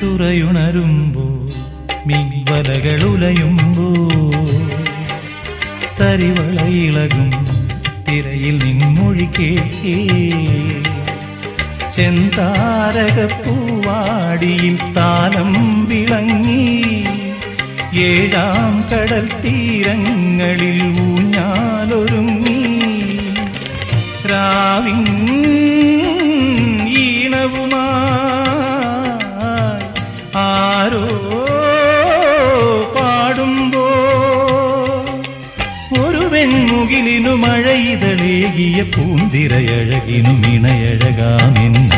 തുറയുണരുമ്പോ മിൻവലകളുലയുമ്പോ തരിവളയിളകും തിരയിൽ നിൻമൊഴി കേൾക്കേ ചെന്താരകപ്പൂവാടിയിൽ താലം വിളങ്ങി ഏഴാം കടൽ തീരങ്ങളിൽ ഊഞ്ഞാലൊരുങ്ങി രാവിൻ ഈണവുമായി ആരോ പാടുമ്പോ ഒരു വെൺമുകിലിനു മഴയിതളേകിയ പൂന്തിരയഴകിനു ഇണയഴകാമെന്ന